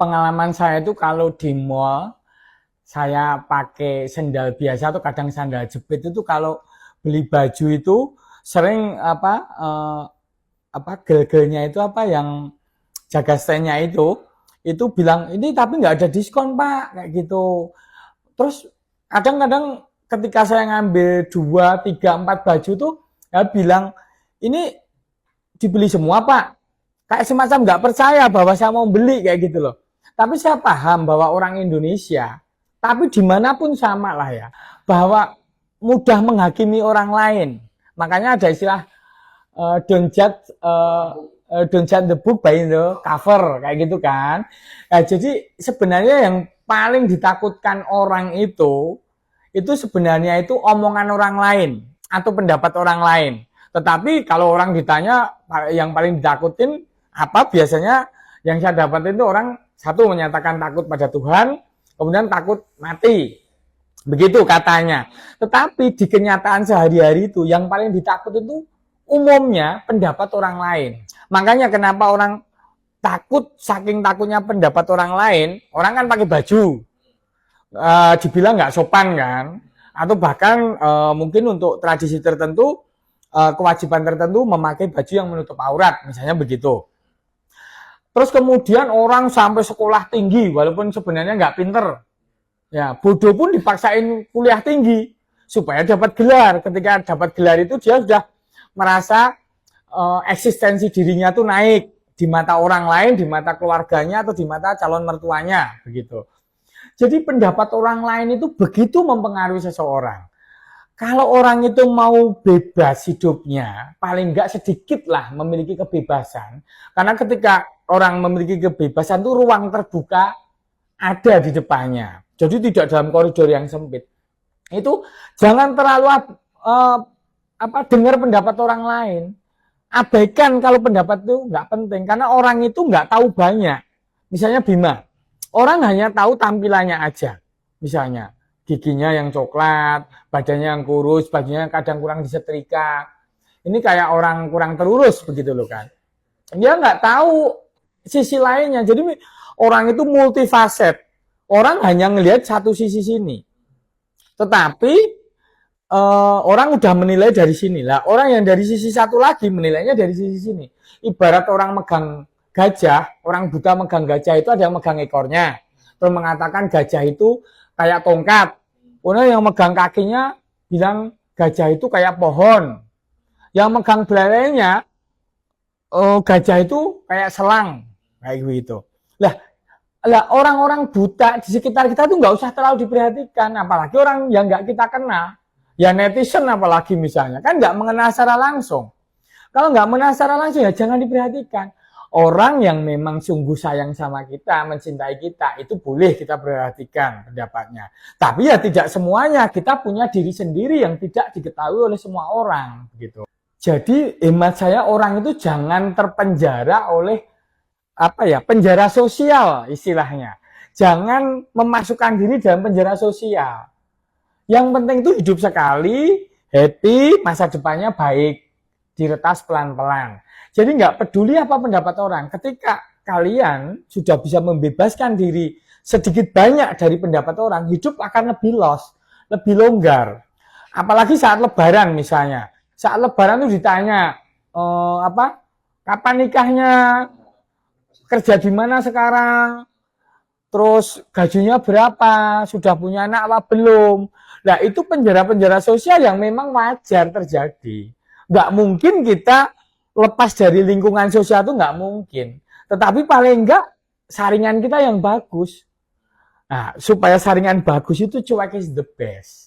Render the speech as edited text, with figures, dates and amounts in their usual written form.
pengalaman saya itu kalau di mall saya pakai sendal biasa atau kadang sandal jepit itu kalau beli baju itu sering apa gel-gelnya itu apa yang jaga standnya itu bilang ini tapi nggak ada diskon pak kayak gitu. Terus kadang-kadang ketika saya ngambil 2, 3, 4 baju tuh ya bilang ini dibeli semua pak, kayak semacam nggak percaya bahwa saya mau beli kayak gitu loh. Tapi saya paham bahwa orang Indonesia, tapi dimanapun sama lah ya, bahwa mudah menghakimi orang lain. Makanya ada istilah don't judge the book by the cover kayak gitu kan. Nah, jadi sebenarnya yang paling ditakutkan orang itu sebenarnya itu omongan orang lain atau pendapat orang lain. Tetapi kalau orang ditanya yang paling ditakutin apa, biasanya yang saya dapat itu orang satu menyatakan takut pada Tuhan, kemudian takut mati. Begitu katanya. Tetapi di kenyataan sehari-hari itu yang paling ditakut itu umumnya pendapat orang lain. Makanya kenapa orang takut, saking takutnya pendapat orang lain, orang kan pakai baju. Dibilang nggak sopan kan, atau bahkan mungkin untuk tradisi tertentu, kewajiban tertentu memakai baju yang menutup aurat, misalnya begitu. Terus kemudian orang sampai sekolah tinggi, walaupun sebenarnya nggak pinter, ya bodoh pun dipaksain kuliah tinggi supaya dapat gelar. Ketika dapat gelar itu dia sudah merasa eksistensi dirinya tuh naik di mata orang lain, di mata keluarganya atau di mata calon mertuanya, begitu. Jadi pendapat orang lain itu begitu mempengaruhi seseorang. Kalau orang itu mau bebas hidupnya, paling enggak sedikit lah memiliki kebebasan. Karena ketika orang memiliki kebebasan itu ruang terbuka ada di depannya. Jadi tidak dalam koridor yang sempit. Itu jangan terlalu dengar pendapat orang lain. Abaikan kalau pendapat itu nggak penting. Karena orang itu nggak tahu banyak. Misalnya Bima. Orang hanya tahu tampilannya aja. Misalnya giginya yang coklat, badannya yang kurus, bajunya kadang kurang disetrika. Ini kayak orang kurang terurus begitu loh kan. Dia nggak tahu sisi lainnya. Jadi orang itu multifaset. Orang hanya ngelihat satu sisi sini. Tetapi orang udah menilai dari sini lah. Orang yang dari sisi satu lagi menilainya dari sisi sini. Ibarat orang megang gajah, orang buta megang gajah itu ada yang megang ekornya. Terus mengatakan gajah itu kayak tongkat. Kemudian yang megang kakinya bilang gajah itu kayak pohon. Yang megang belalainya gajah itu kayak selang. Kayak gitu. Lah orang-orang buta di sekitar kita tuh nggak usah terlalu diperhatikan. Apalagi orang yang nggak kita kenal. Ya netizen apalagi misalnya. Kan nggak mengenal secara langsung. Kalau nggak mengenal secara langsung ya jangan diperhatikan. Orang yang memang sungguh sayang sama kita, mencintai kita, itu boleh kita perhatikan pendapatnya. Tapi ya tidak semuanya, kita punya diri sendiri yang tidak diketahui oleh semua orang. Gitu. Jadi hemat saya orang itu jangan terpenjara oleh penjara sosial istilahnya. Jangan memasukkan diri dalam penjara sosial. Yang penting itu hidup sekali, happy, masa depannya baik, diretas pelan-pelan. Jadi nggak peduli apa pendapat orang. Ketika kalian sudah bisa membebaskan diri sedikit banyak dari pendapat orang, hidup akan lebih los, lebih longgar. Apalagi saat Lebaran misalnya. Saat Lebaran itu ditanya, kapan nikahnya, kerja di mana sekarang, terus gajinya berapa, sudah punya anak apa belum. Nah itu penjara-penjara sosial yang memang wajar terjadi. Nggak mungkin kita lepas dari lingkungan sosial itu nggak mungkin. Tetapi paling enggak saringan kita yang bagus. Nah, supaya saringan bagus itu cuek is the best.